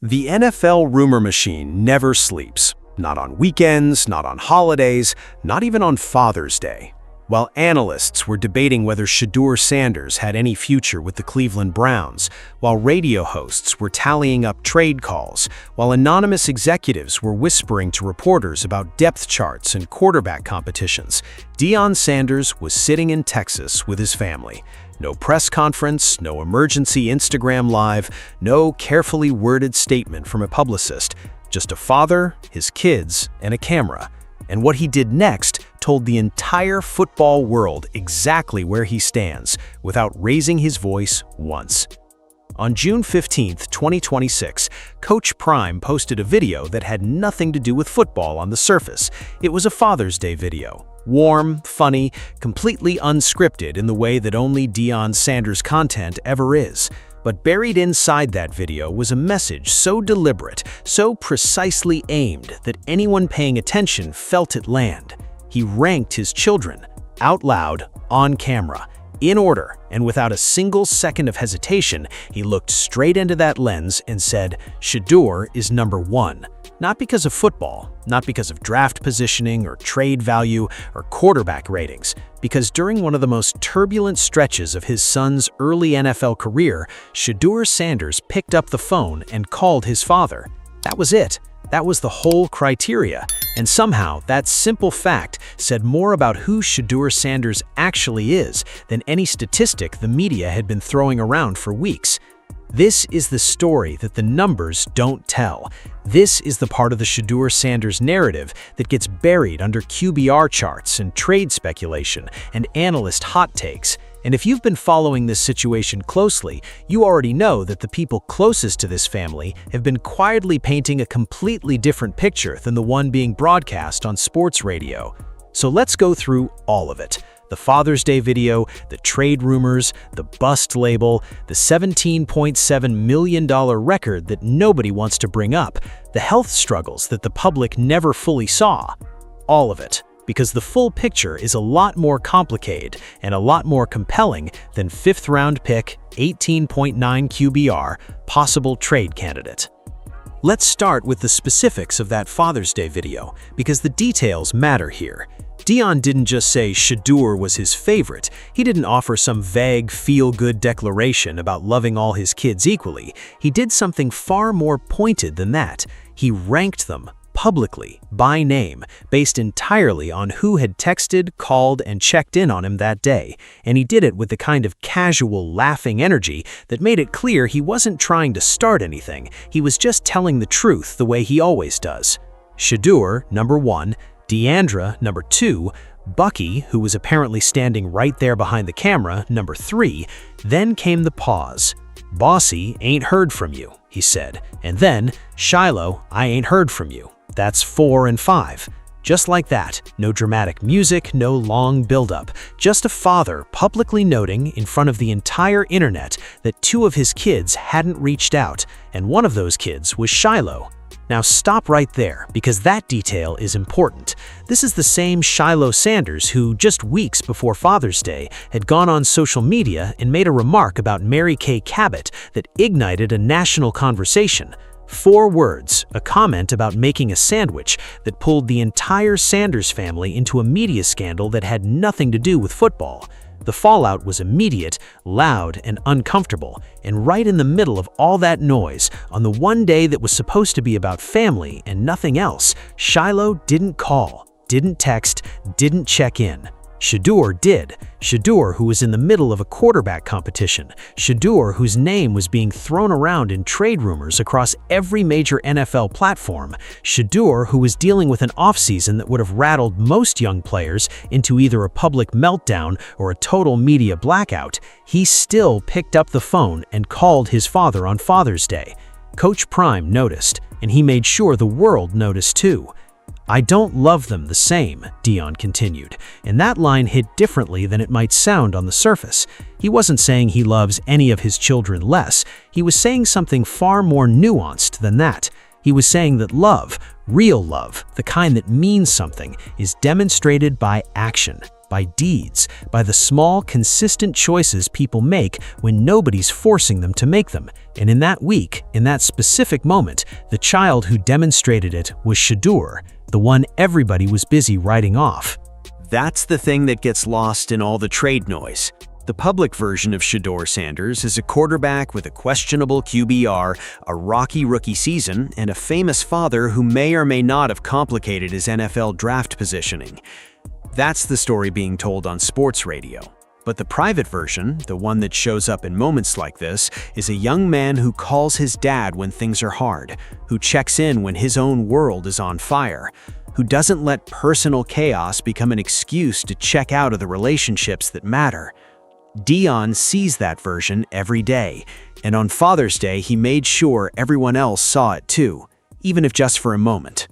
The NFL rumor machine never sleeps. Not on weekends, not on holidays, not even on Father's Day. While analysts were debating whether Shedeur Sanders had any future with the Cleveland Browns, while radio hosts were tallying up trade calls, while anonymous executives were whispering to reporters about depth charts and quarterback competitions, Deion Sanders was sitting in Texas with his family. No press conference, no emergency Instagram Live, no carefully worded statement from a publicist, just a father, his kids, and a camera. And what he did next told the entire football world exactly where he stands, without raising his voice once. On June 15, 2026, Coach Prime posted a video that had nothing to do with football on the surface. It was a Father's Day video. Warm, funny, completely unscripted in the way that only Deion Sanders content ever is. But buried inside that video was a message so deliberate, so precisely aimed that anyone paying attention felt it land. He ranked his children, out loud, on camera, in order, and without a single second of hesitation, he looked straight into that lens and said, "Shadur is number one." Not because of football, not because of draft positioning or trade value or quarterback ratings, because during one of the most turbulent stretches of his son's early NFL career, Shedeur Sanders picked up the phone and called his father. That was it. That was the whole criteria. And somehow, that simple fact said more about who Shedeur Sanders actually is than any statistic the media had been throwing around for weeks. This is the story that the numbers don't tell. This is the part of the Shedeur Sanders narrative that gets buried under QBR charts and trade speculation and analyst hot takes. And if you've been following this situation closely, you already know that the people closest to this family have been quietly painting a completely different picture than the one being broadcast on sports radio. So let's go through all of it. The Father's Day video, the trade rumors, the bust label, the $17.7 million record that nobody wants to bring up, the health struggles that the public never fully saw. All of it. Because the full picture is a lot more complicated and a lot more compelling than fifth-round pick, 18.9 QBR, possible trade candidate. Let's start with the specifics of that Father's Day video, because the details matter here. Deion didn't just say Shadur was his favorite. He didn't offer some vague, feel-good declaration about loving all his kids equally. He did something far more pointed than that. He ranked them publicly, by name, based entirely on who had texted, called, and checked in on him that day. And he did it with the kind of casual, laughing energy that made it clear he wasn't trying to start anything. He was just telling the truth the way he always does. Shadur, number one, Deandra, number two, Bucky, who was apparently standing right there behind the camera, number three. Then came the pause. "Bossy, ain't heard from you," he said. And then, "Shiloh, I ain't heard from you." That's 4 and 5. Just like that, no dramatic music, no long build-up, just a father publicly noting in front of the entire internet that two of his kids hadn't reached out, and one of those kids was Shiloh. Now stop right there, because that detail is important. This is the same Shedeur Sanders who, just weeks before Father's Day, had gone on social media and made a remark about Mary Kay Cabot that ignited a national conversation. 4 words, a comment about making a sandwich that pulled the entire Sanders family into a media scandal that had nothing to do with football. The fallout was immediate, loud, and uncomfortable, and right in the middle of all that noise, on the one day that was supposed to be about family and nothing else, Shiloh didn't call, didn't text, didn't check in. Shadur did. Shadur, who was in the middle of a quarterback competition. Shadur, whose name was being thrown around in trade rumors across every major NFL platform. Shadur, who was dealing with an offseason that would have rattled most young players into either a public meltdown or a total media blackout. He still picked up the phone and called his father on Father's Day. Coach Prime noticed, and he made sure the world noticed too. "I don't love them the same," Deion continued, and that line hit differently than it might sound on the surface. He wasn't saying he loves any of his children less. He was saying something far more nuanced than that. He was saying that love, real love, the kind that means something, is demonstrated by action. by deeds, by the small, consistent choices people make when nobody's forcing them to make them. And in that week, in that specific moment, the child who demonstrated it was Shadur, the one everybody was busy writing off. That's the thing that gets lost in all the trade noise. The public version of Shedeur Sanders is a quarterback with a questionable QBR, a rocky rookie season, and a famous father who may or may not have complicated his NFL draft positioning. That's the story being told on sports radio. But the private version, the one that shows up in moments like this, is a young man who calls his dad when things are hard, who checks in when his own world is on fire, who doesn't let personal chaos become an excuse to check out of the relationships that matter. Deion sees that version every day, and on Father's Day he made sure everyone else saw it too, even if just for a moment.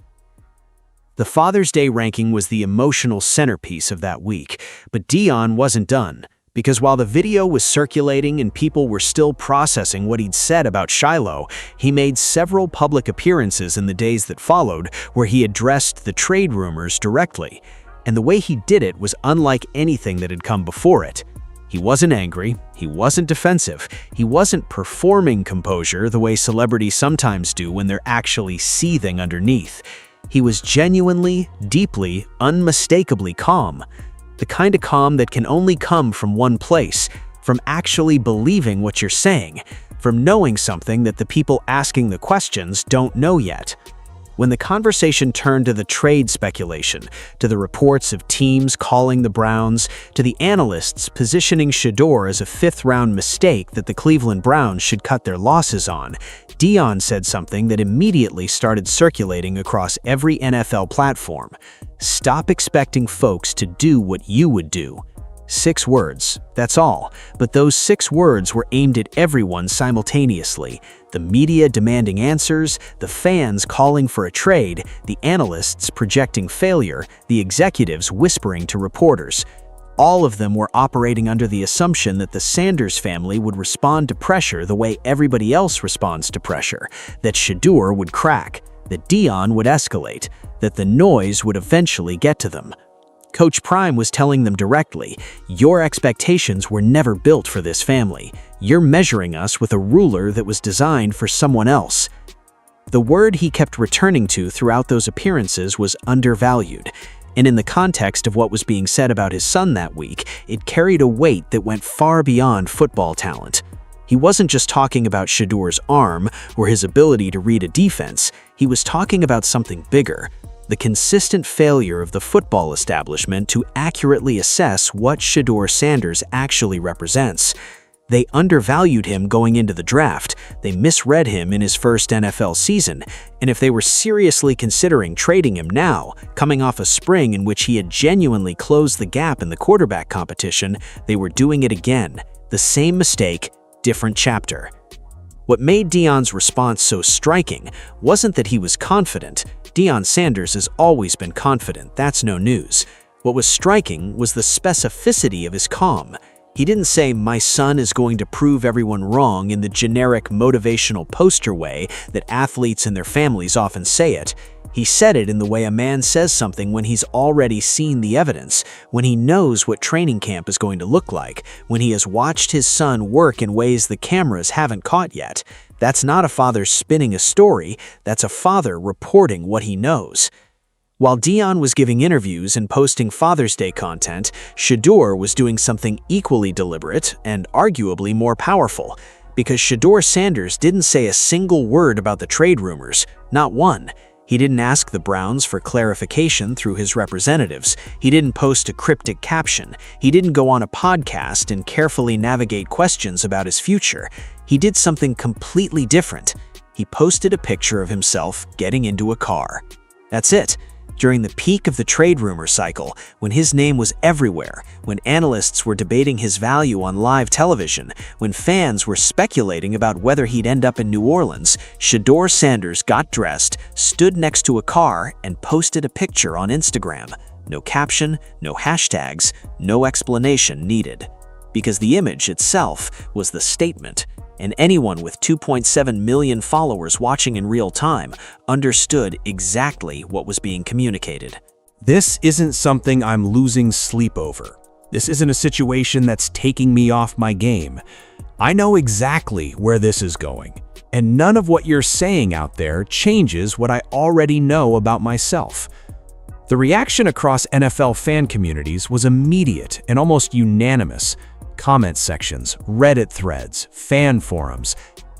The Father's Day ranking was the emotional centerpiece of that week, but Deion wasn't done, because while the video was circulating and people were still processing what he'd said about Shiloh, he made several public appearances in the days that followed where he addressed the trade rumors directly, and the way he did it was unlike anything that had come before it. He wasn't angry, he wasn't defensive, he wasn't performing composure the way celebrities sometimes do when they're actually seething underneath. He was genuinely, deeply, unmistakably calm. The kind of calm that can only come from one place, from actually believing what you're saying, from knowing something that the people asking the questions don't know yet. When the conversation turned to the trade speculation, to the reports of teams calling the Browns, to the analysts positioning Shadur as a fifth-round mistake that the Cleveland Browns should cut their losses on, Deion said something that immediately started circulating across every NFL platform. Stop expecting folks to do what you would do. 6 words, that's all, but those 6 words were aimed at everyone simultaneously. The media demanding answers, the fans calling for a trade, the analysts projecting failure, the executives whispering to reporters. All of them were operating under the assumption that the Sanders family would respond to pressure the way everybody else responds to pressure, that Shadur would crack, that Deion would escalate, that the noise would eventually get to them. Coach Prime was telling them directly, your expectations were never built for this family. You're measuring us with a ruler that was designed for someone else. The word he kept returning to throughout those appearances was undervalued, and in the context of what was being said about his son that week, it carried a weight that went far beyond football talent. He wasn't just talking about Shedur's arm or his ability to read a defense, he was talking about something bigger. The consistent failure of the football establishment to accurately assess what Shedeur Sanders actually represents. They undervalued him going into the draft, they misread him in his first NFL season, and if they were seriously considering trading him now, coming off a spring in which he had genuinely closed the gap in the quarterback competition, they were doing it again. The same mistake, different chapter. What made Deion's response so striking wasn't that he was confident. Deion Sanders has always been confident, that's no news. What was striking was the specificity of his calm. He didn't say, my son is going to prove everyone wrong in the generic motivational poster way that athletes and their families often say it. He said it in the way a man says something when he's already seen the evidence, when he knows what training camp is going to look like, when he has watched his son work in ways the cameras haven't caught yet. That's not a father spinning a story, that's a father reporting what he knows. While Deion was giving interviews and posting Father's Day content, Shadur was doing something equally deliberate and arguably more powerful, because Shedeur Sanders didn't say a single word about the trade rumors, not one. He didn't ask the Browns for clarification through his representatives. He didn't post a cryptic caption. He didn't go on a podcast and carefully navigate questions about his future. He did something completely different. He posted a picture of himself getting into a car. That's it. During the peak of the trade rumor cycle, when his name was everywhere, when analysts were debating his value on live television, when fans were speculating about whether he'd end up in New Orleans, Shedeur Sanders got dressed, stood next to a car, and posted a picture on Instagram. No caption, no hashtags, no explanation needed. Because the image itself was the statement, and anyone with 2.7 million followers watching in real time understood exactly what was being communicated. This isn't something I'm losing sleep over. This isn't a situation that's taking me off my game. I know exactly where this is going, and none of what you're saying out there changes what I already know about myself." The reaction across NFL fan communities was immediate and almost unanimous. Comment sections, Reddit threads, fan forums,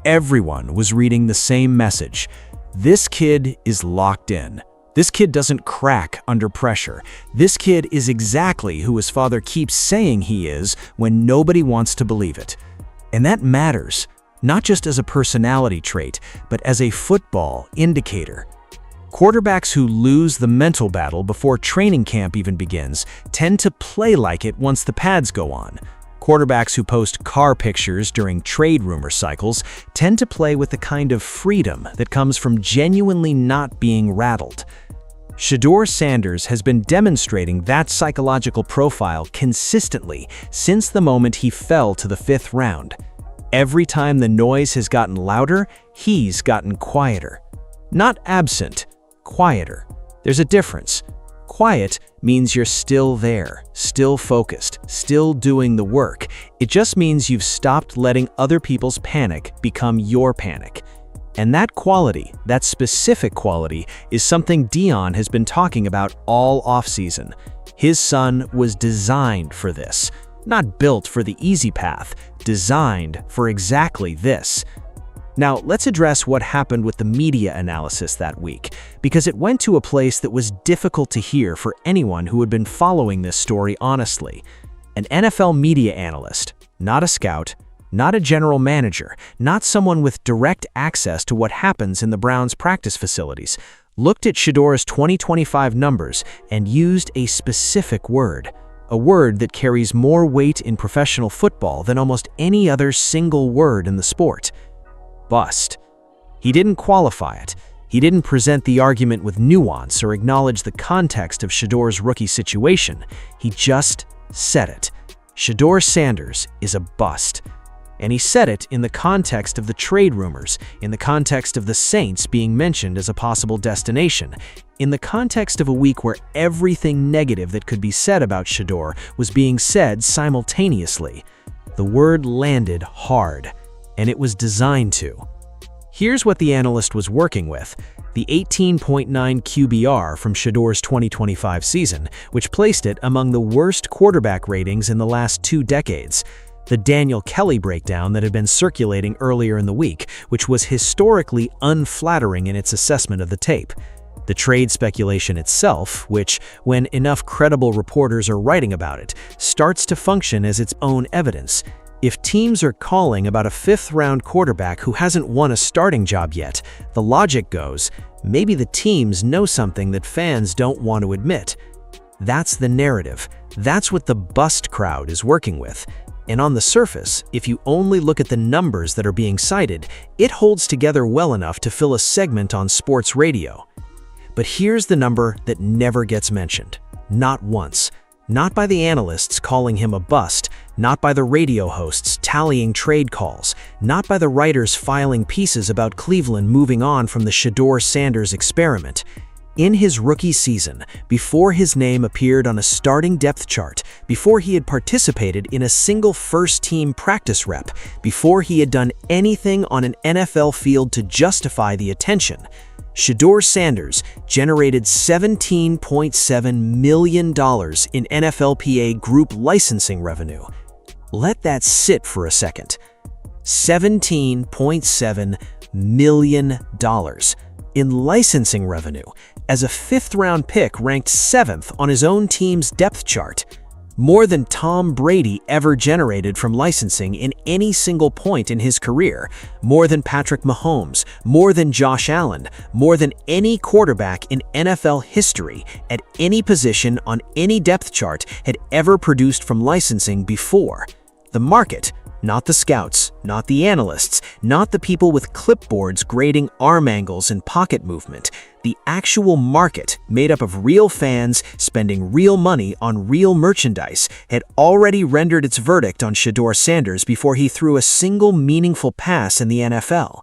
everyone was reading the same message. This kid is locked in. This kid doesn't crack under pressure. This kid is exactly who his father keeps saying he is when nobody wants to believe it. And that matters, not just as a personality trait, but as a football indicator. Quarterbacks who lose the mental battle before training camp even begins tend to play like it once the pads go on. Quarterbacks who post car pictures during trade rumor cycles tend to play with the kind of freedom that comes from genuinely not being rattled. Shedeur Sanders has been demonstrating that psychological profile consistently since the moment he fell to the 5th round. Every time the noise has gotten louder, he's gotten quieter. Not absent, quieter. There's a difference. Quiet means you're still there, still focused, still doing the work. It just means you've stopped letting other people's panic become your panic. And that quality, that specific quality, is something Deion has been talking about all offseason. His son was designed for this. Not built for the easy path, designed for exactly this. Now, let's address what happened with the media analysis that week, because it went to a place that was difficult to hear for anyone who had been following this story honestly. An NFL media analyst, not a scout, not a general manager, not someone with direct access to what happens in the Browns' practice facilities, looked at Shedeur's 2025 numbers and used a specific word, a word that carries more weight in professional football than almost any other single word in the sport: bust. He didn't qualify it. He didn't present the argument with nuance or acknowledge the context of Shedeur's rookie situation. He just said it. Shedeur Sanders is a bust. And he said it in the context of the trade rumors, in the context of the Saints being mentioned as a possible destination, in the context of a week where everything negative that could be said about Shedeur was being said simultaneously. The word landed hard, and it was designed to. Here's what the analyst was working with: the 18.9 QBR from Shedeur's 2025 season, which placed it among the worst quarterback ratings in the last 2 decades. The Daniel Kelly breakdown that had been circulating earlier in the week, which was historically unflattering in its assessment of the tape. The trade speculation itself, which, when enough credible reporters are writing about it, starts to function as its own evidence. If teams are calling about a 5th-round quarterback who hasn't won a starting job yet, the logic goes, maybe the teams know something that fans don't want to admit. That's the narrative. That's what the bust crowd is working with. And on the surface, if you only look at the numbers that are being cited, it holds together well enough to fill a segment on sports radio. But here's the number that never gets mentioned. Not once. Not by the analysts calling him a bust, not by the radio hosts tallying trade calls, not by the writers filing pieces about Cleveland moving on from the Shedeur Sanders experiment. In his rookie season, before his name appeared on a starting depth chart, before he had participated in a single first-team practice rep, before he had done anything on an NFL field to justify the attention, Shedeur Sanders generated $17.7 million in NFLPA group licensing revenue. Let that sit for a second. $17.7 million in licensing revenue as a 5th-round pick ranked 7th on his own team's depth chart. More than Tom Brady ever generated from licensing in any single point in his career, more than Patrick Mahomes, more than Josh Allen, more than any quarterback in NFL history at any position on any depth chart had ever produced from licensing before. The market, not the scouts, not the analysts, not the people with clipboards grading arm angles and pocket movement. The actual market, made up of real fans spending real money on real merchandise, had already rendered its verdict on Shedeur Sanders before he threw a single meaningful pass in the NFL.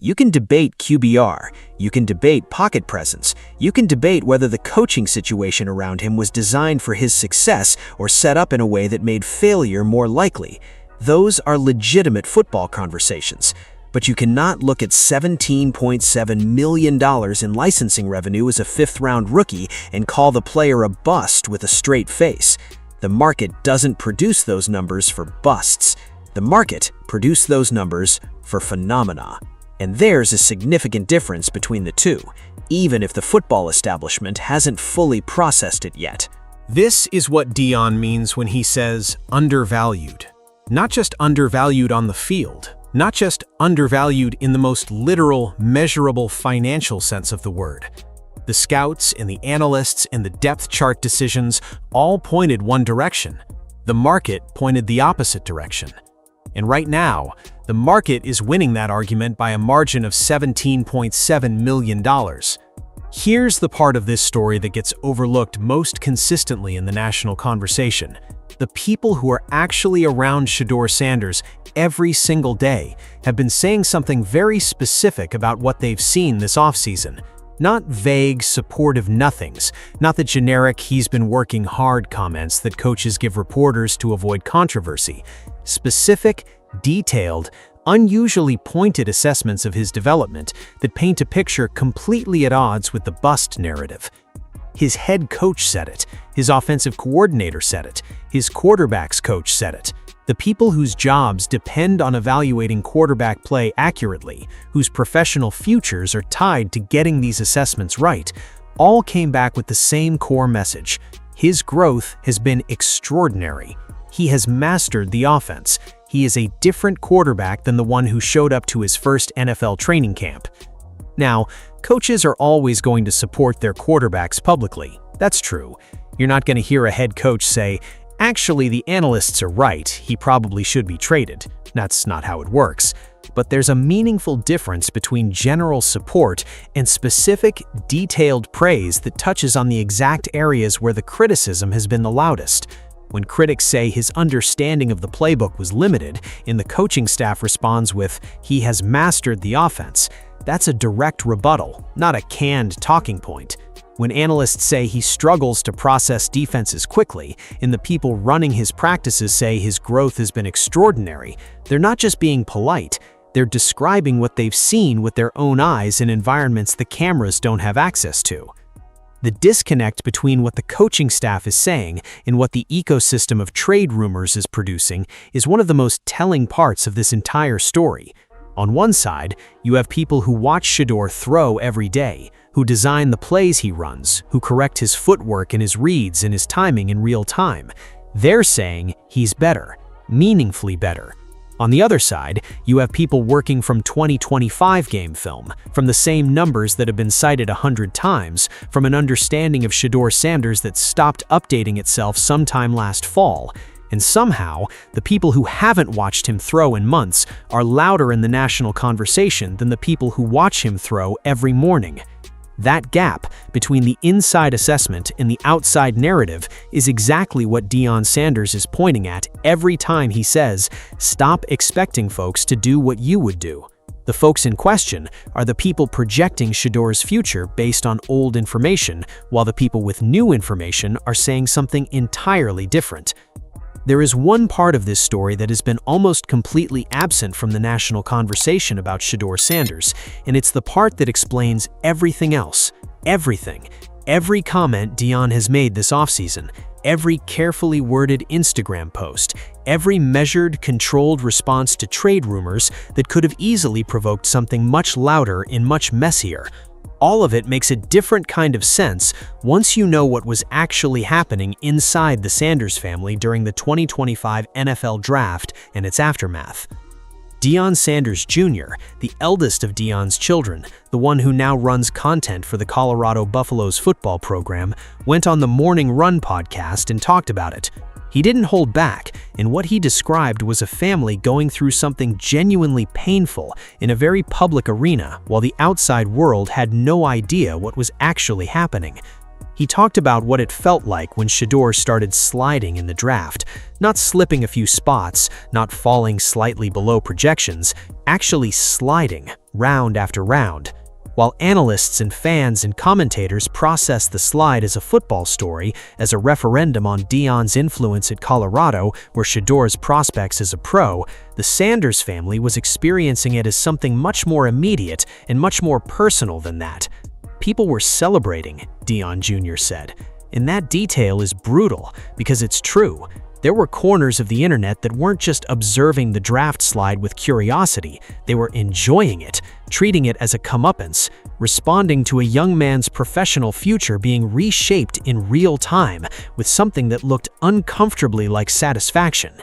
You can debate QBR, you can debate pocket presence, you can debate whether the coaching situation around him was designed for his success or set up in a way that made failure more likely. Those are legitimate football conversations. But you cannot look at $17.7 million in licensing revenue as a fifth-round rookie and call the player a bust with a straight face. The market doesn't produce those numbers for busts. The market produced those numbers for phenomena. And there's a significant difference between the two, even if the football establishment hasn't fully processed it yet. This is what Deion means when he says undervalued. Not just undervalued on the field, not just undervalued in the most literal, measurable financial sense of the word. The scouts and the analysts and the depth chart decisions all pointed one direction. The market pointed the opposite direction. And right now, the market is winning that argument by a margin of $17.7 million. Here's the part of this story that gets overlooked most consistently in the national conversation. The people who are actually around Shedeur Sanders every single day have been saying something very specific about what they've seen this offseason. Not vague, supportive nothings, not the generic "he's been working hard" comments that coaches give reporters to avoid controversy. Specific, detailed, unusually pointed assessments of his development that paint a picture completely at odds with the bust narrative. His head coach said it, his offensive coordinator said it, his quarterback's coach said it. The people whose jobs depend on evaluating quarterback play accurately, whose professional futures are tied to getting these assessments right, all came back with the same core message. His growth has been extraordinary. He has mastered the offense. He is a different quarterback than the one who showed up to his first NFL training camp. Now, coaches are always going to support their quarterbacks publicly. That's true. You're not going to hear a head coach say, "Actually, the analysts are right, he probably should be traded." That's not how it works. But there's a meaningful difference between general support and specific, detailed praise that touches on the exact areas where the criticism has been the loudest. When critics say his understanding of the playbook was limited, and the coaching staff responds with, "He has mastered the offense," that's a direct rebuttal, not a canned talking point. When analysts say he struggles to process defenses quickly, and the people running his practices say his growth has been extraordinary, they're not just being polite, they're describing what they've seen with their own eyes in environments the cameras don't have access to. The disconnect between what the coaching staff is saying and what the ecosystem of trade rumors is producing is one of the most telling parts of this entire story. On one side, you have people who watch Shadur throw every day, who design the plays he runs, who correct his footwork and his reads and his timing in real time. They're saying he's better, meaningfully better. On the other side, you have people working from 2025 game film, from the same numbers that have been cited 100 times, from an understanding of Shedeur Sanders that stopped updating itself sometime last fall. And somehow, the people who haven't watched him throw in months are louder in the national conversation than the people who watch him throw every morning. That gap between the inside assessment and the outside narrative is exactly what Deion Sanders is pointing at every time he says, "Stop expecting folks to do what you would do." The folks in question are the people projecting Shadeur's future based on old information, while the people with new information are saying something entirely different. There is one part of this story that has been almost completely absent from the national conversation about Shedeur Sanders, and it's the part that explains everything else. Everything. Every comment Deion has made this offseason, every carefully worded Instagram post, every measured, controlled response to trade rumors that could have easily provoked something much louder and much messier. All of it makes a different kind of sense once you know what was actually happening inside the Sanders family during the 2025 NFL Draft and its aftermath. Deion Sanders Jr., the eldest of Deion's children, the one who now runs content for the Colorado Buffaloes football program, went on the Morning Run podcast and talked about it. He didn't hold back, and what he described was a family going through something genuinely painful in a very public arena while the outside world had no idea what was actually happening. He talked about what it felt like when Shadur started sliding in the draft, not slipping a few spots, not falling slightly below projections, actually sliding round after round. While analysts and fans and commentators process the slide as a football story, as a referendum on Deion's influence at Colorado, where Shedur's prospects as a pro, the Sanders family was experiencing it as something much more immediate and much more personal than that. People were celebrating, Deion Jr. said. And that detail is brutal because it's true. There were corners of the internet that weren't just observing the draft slide with curiosity, they were enjoying it, treating it as a comeuppance, responding to a young man's professional future being reshaped in real time with something that looked uncomfortably like satisfaction.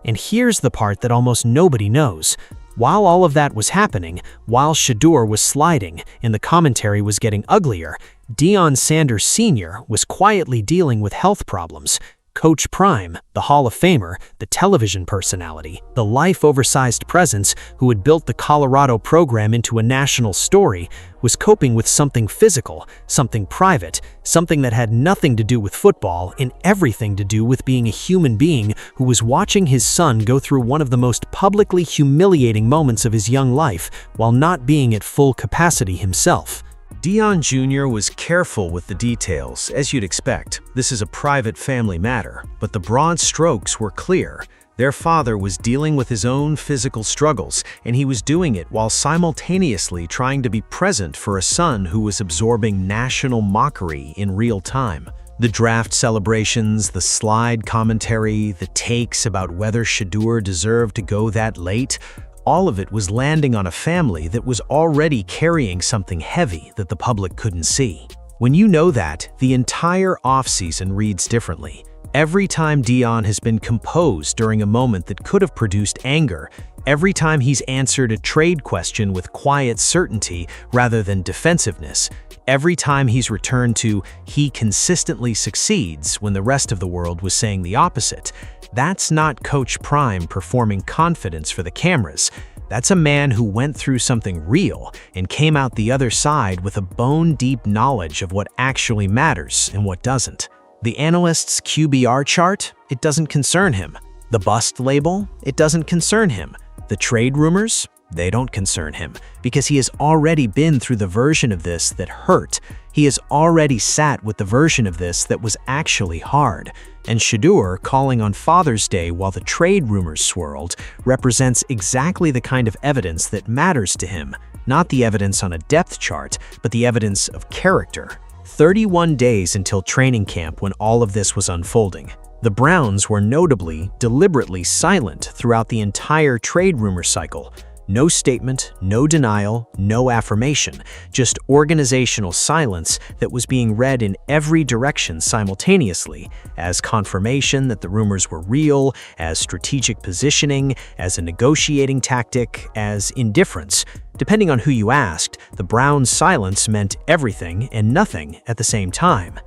And here's the part that almost nobody knows. While all of that was happening, while Shadur was sliding and the commentary was getting uglier, Deion Sanders Sr. was quietly dealing with health problems. Coach Prime, the Hall of Famer, the television personality, the life-oversized presence who had built the Colorado program into a national story, was coping with something physical, something private, something that had nothing to do with football and everything to do with being a human being who was watching his son go through one of the most publicly humiliating moments of his young life while not being at full capacity himself. Deion Jr. was careful with the details, as you'd expect. This is a private family matter, but the broad strokes were clear. Their father was dealing with his own physical struggles, and he was doing it while simultaneously trying to be present for a son who was absorbing national mockery in real time. The draft celebrations, the slide commentary, the takes about whether Shadur deserved to go that late, all of it was landing on a family that was already carrying something heavy that the public couldn't see. When you know that, the entire offseason reads differently. Every time Deion has been composed during a moment that could have produced anger, every time he's answered a trade question with quiet certainty rather than defensiveness, every time he's returned to "he consistently succeeds" when the rest of the world was saying the opposite, that's not Coach Prime performing confidence for the cameras. That's a man who went through something real and came out the other side with a bone-deep knowledge of what actually matters and what doesn't. The analyst's QBR chart, it doesn't concern him. The bust label, it doesn't concern him. The trade rumors, they don't concern him, because he has already been through the version of this that hurt. He has already sat with the version of this that was actually hard. And Shadur calling on Father's Day while the trade rumors swirled represents exactly the kind of evidence that matters to him. Not the evidence on a depth chart, but the evidence of character. 31 days until training camp when all of this was unfolding. The Browns were notably, deliberately silent throughout the entire trade rumor cycle. No statement, no denial, no affirmation, just organizational silence that was being read in every direction simultaneously, as confirmation that the rumors were real, as strategic positioning, as a negotiating tactic, as indifference. Depending on who you asked, the Browns' silence meant everything and nothing at the same time.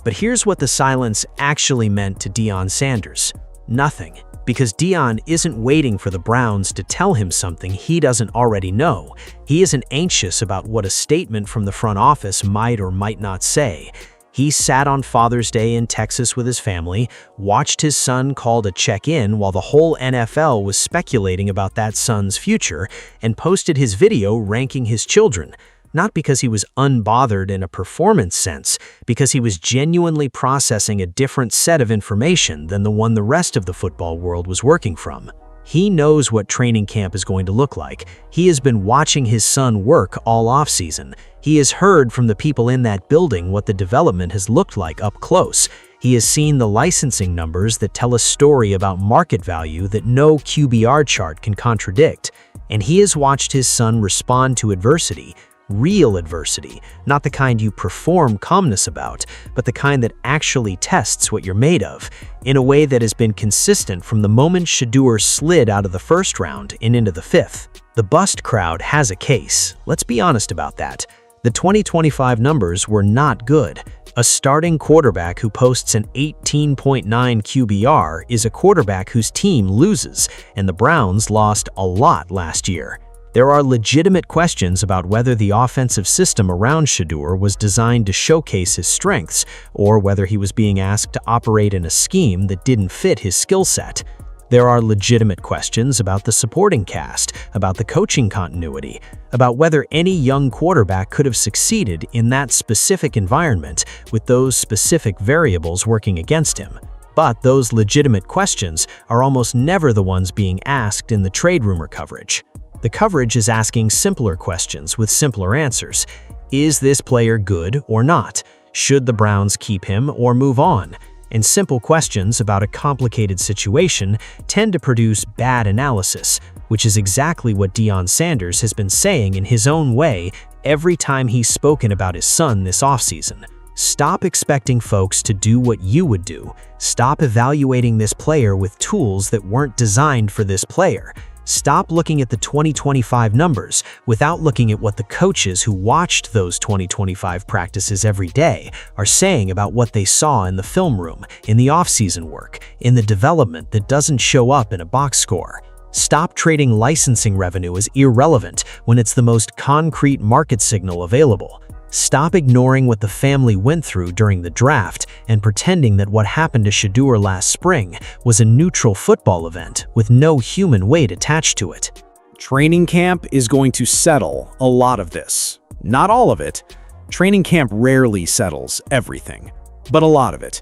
But here's what the silence actually meant to Deion Sanders. Nothing. Because Deion isn't waiting for the Browns to tell him something he doesn't already know. He isn't anxious about what a statement from the front office might or might not say. He sat on Father's Day in Texas with his family, watched his son called to check in while the whole NFL was speculating about that son's future, and posted his video ranking his children. Not because he was unbothered in a performance sense, because he was genuinely processing a different set of information than the one the rest of the football world was working from. He knows what training camp is going to look like. He has been watching his son work all offseason. He has heard from the people in that building what the development has looked like up close. He has seen the licensing numbers that tell a story about market value that no QBR chart can contradict. And he has watched his son respond to adversity. Real adversity, not the kind you perform calmness about, but the kind that actually tests what you're made of, in a way that has been consistent from the moment Shadur slid out of the first round and into the fifth. The bust crowd has a case. Let's be honest about that. The 2025 numbers were not good. A starting quarterback who posts an 18.9 QBR is a quarterback whose team loses, and the Browns lost a lot last year. There are legitimate questions about whether the offensive system around Shadur was designed to showcase his strengths, or whether he was being asked to operate in a scheme that didn't fit his skill set. There are legitimate questions about the supporting cast, about the coaching continuity, about whether any young quarterback could have succeeded in that specific environment with those specific variables working against him. But those legitimate questions are almost never the ones being asked in the trade rumor coverage. The coverage is asking simpler questions with simpler answers. Is this player good or not? Should the Browns keep him or move on? And simple questions about a complicated situation tend to produce bad analysis, which is exactly what Deion Sanders has been saying in his own way every time he's spoken about his son this offseason. Stop expecting folks to do what you would do. Stop evaluating this player with tools that weren't designed for this player. Stop looking at the 2025 numbers without looking at what the coaches who watched those 2025 practices every day are saying about what they saw in the film room, in the offseason work, in the development that doesn't show up in a box score. Stop trading licensing revenue as irrelevant when it's the most concrete market signal available. Stop ignoring what the family went through during the draft and pretending that what happened to Shadur last spring was a neutral football event with no human weight attached to it. Training camp is going to settle a lot of this. Not all of it. Training camp rarely settles everything, but a lot of it.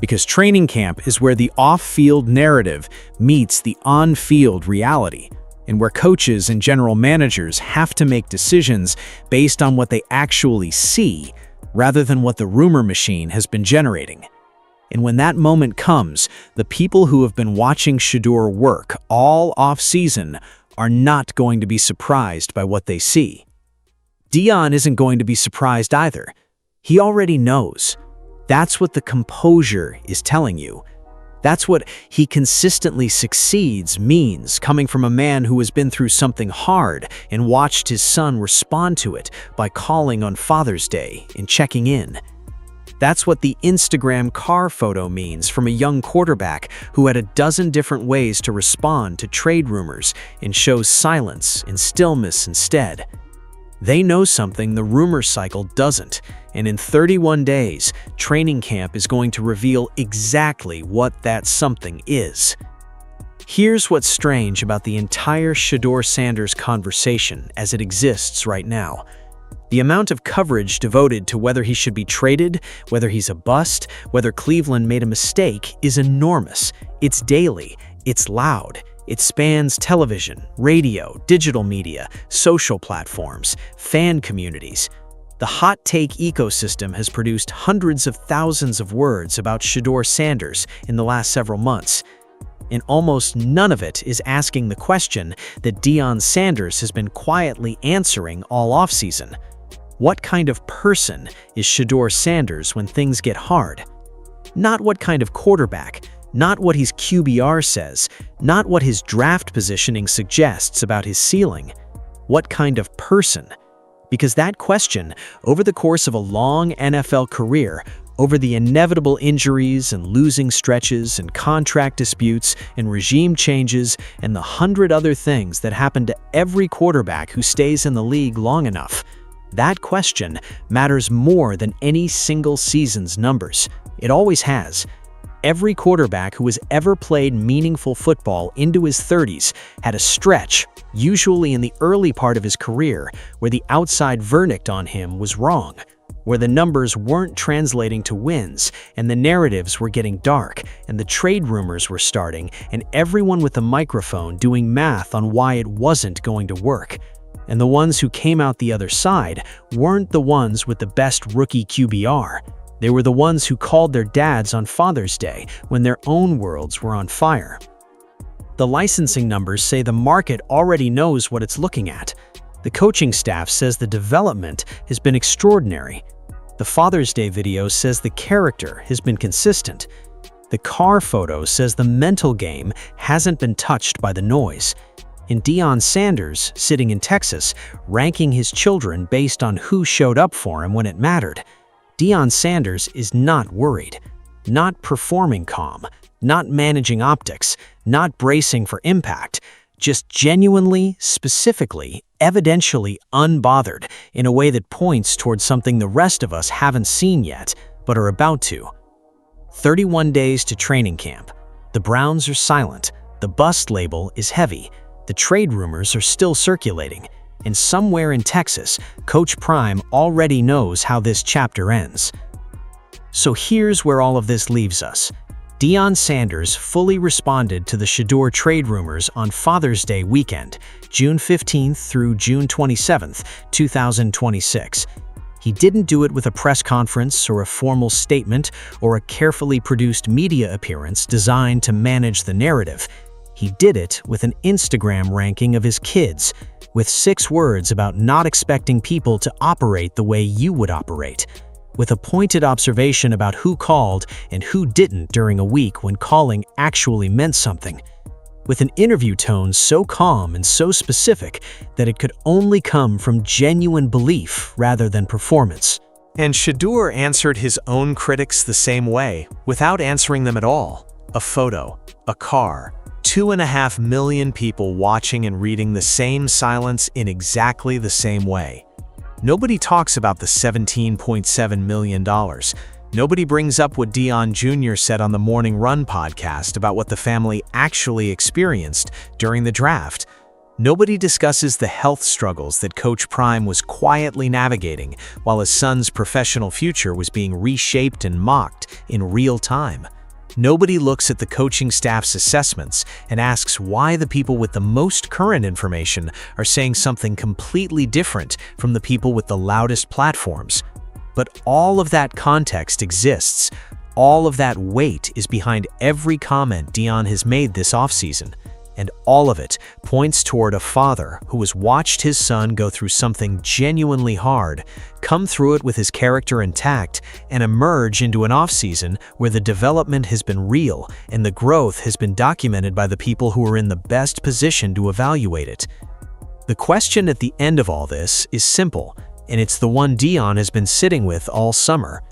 Because training camp is where the off-field narrative meets the on-field reality, and where coaches and general managers have to make decisions based on what they actually see, rather than what the rumor machine has been generating. And when that moment comes, the people who have been watching Shadur work all off-season are not going to be surprised by what they see. Deion isn't going to be surprised either. He already knows. That's what the composure is telling you. That's what "he consistently succeeds" means, coming from a man who has been through something hard and watched his son respond to it by calling on Father's Day and checking in. That's what the Instagram car photo means from a young quarterback who had a dozen different ways to respond to trade rumors and chose silence and stillness instead. They know something the rumor cycle doesn't, and in 31 days, training camp is going to reveal exactly what that something is. Here's what's strange about the entire Shedeur Sanders conversation as it exists right now. The amount of coverage devoted to whether he should be traded, whether he's a bust, whether Cleveland made a mistake is enormous. It's daily. It's loud. It spans television, radio, digital media, social platforms, fan communities. The hot take ecosystem has produced hundreds of thousands of words about Shedeur Sanders in the last several months, and almost none of it is asking the question that Deion Sanders has been quietly answering all offseason. What kind of person is Shedeur Sanders when things get hard? Not what kind of quarterback, not what his QBR says, not what his draft positioning suggests about his ceiling. What kind of person? Because that question, over the course of a long NFL career, over the inevitable injuries and losing stretches and contract disputes and regime changes and the 100 other things that happen to every quarterback who stays in the league long enough, that question matters more than any single season's numbers. It always has. Every quarterback who has ever played meaningful football into his 30s had a stretch, usually in the early part of his career, where the outside verdict on him was wrong, where the numbers weren't translating to wins, and the narratives were getting dark, and the trade rumors were starting, and everyone with a microphone doing math on why it wasn't going to work. And the ones who came out the other side weren't the ones with the best rookie QBR. They were the ones who called their dads on Father's Day when their own worlds were on fire. The licensing numbers say the market already knows what it's looking at. The coaching staff says the development has been extraordinary. The Father's Day video says the character has been consistent. The car photo says the mental game hasn't been touched by the noise. And Deion Sanders, sitting in Texas, ranking his children based on who showed up for him when it mattered. Deion Sanders is not worried, not performing calm, not managing optics, not bracing for impact, just genuinely, specifically, evidentially unbothered in a way that points towards something the rest of us haven't seen yet, but are about to. 31 days to training camp. The Browns are silent. The bust label is heavy. The trade rumors are still circulating. And somewhere in Texas, Coach Prime already knows how this chapter ends. So here's where all of this leaves us. Deion Sanders fully responded to the Shadur trade rumors on Father's Day weekend, June 15th through June 27th, 2026. He didn't do it with a press conference or a formal statement or a carefully produced media appearance designed to manage the narrative. He did it with an Instagram ranking of his kids, with 6 words about not expecting people to operate the way you would operate, with a pointed observation about who called and who didn't during a week when calling actually meant something, with an interview tone so calm and so specific that it could only come from genuine belief rather than performance. And Shadur answered his own critics the same way, without answering them at all. A photo, a car, 2.5 million people watching and reading the same silence in exactly the same way. Nobody talks about the $17.7 million. Nobody brings up what Deion Jr. said on the Morning Run podcast about what the family actually experienced during the draft. Nobody discusses the health struggles that Coach Prime was quietly navigating while his son's professional future was being reshaped and mocked in real time. Nobody looks at the coaching staff's assessments and asks why the people with the most current information are saying something completely different from the people with the loudest platforms. But all of that context exists. All of that weight is behind every comment Deion has made this offseason. And all of it points toward a father who has watched his son go through something genuinely hard, come through it with his character intact, and emerge into an offseason where the development has been real and the growth has been documented by the people who are in the best position to evaluate it. The question at the end of all this is simple, and it's the one Deion has been sitting with all summer.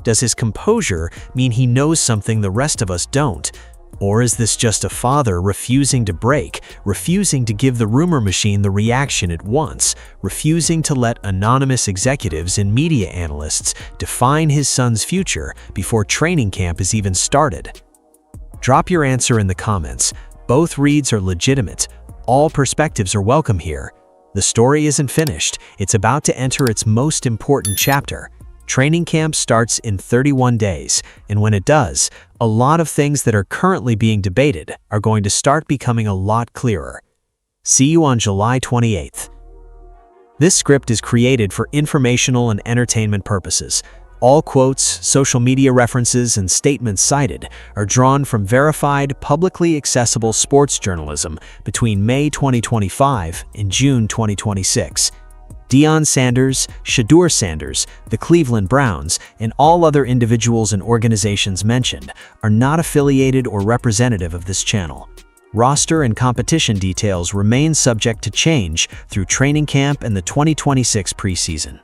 Does his composure mean he knows something the rest of us don't? Or is this just a father refusing to break, refusing to give the rumor machine the reaction it wants, refusing to let anonymous executives and media analysts define his son's future before training camp is even started? Drop your answer in the comments. Both reads are legitimate. All perspectives are welcome here. The story isn't finished. It's about to enter its most important chapter. Training camp starts in 31 days, and when it does, a lot of things that are currently being debated are going to start becoming a lot clearer. See you on July 28th. This script is created for informational and entertainment purposes. All quotes, social media references, and statements cited are drawn from verified, publicly accessible sports journalism between May 2025 and June 2026. Deion Sanders, Shedeur Sanders, the Cleveland Browns, and all other individuals and organizations mentioned are not affiliated or representative of this channel. Roster and competition details remain subject to change through training camp and the 2026 preseason.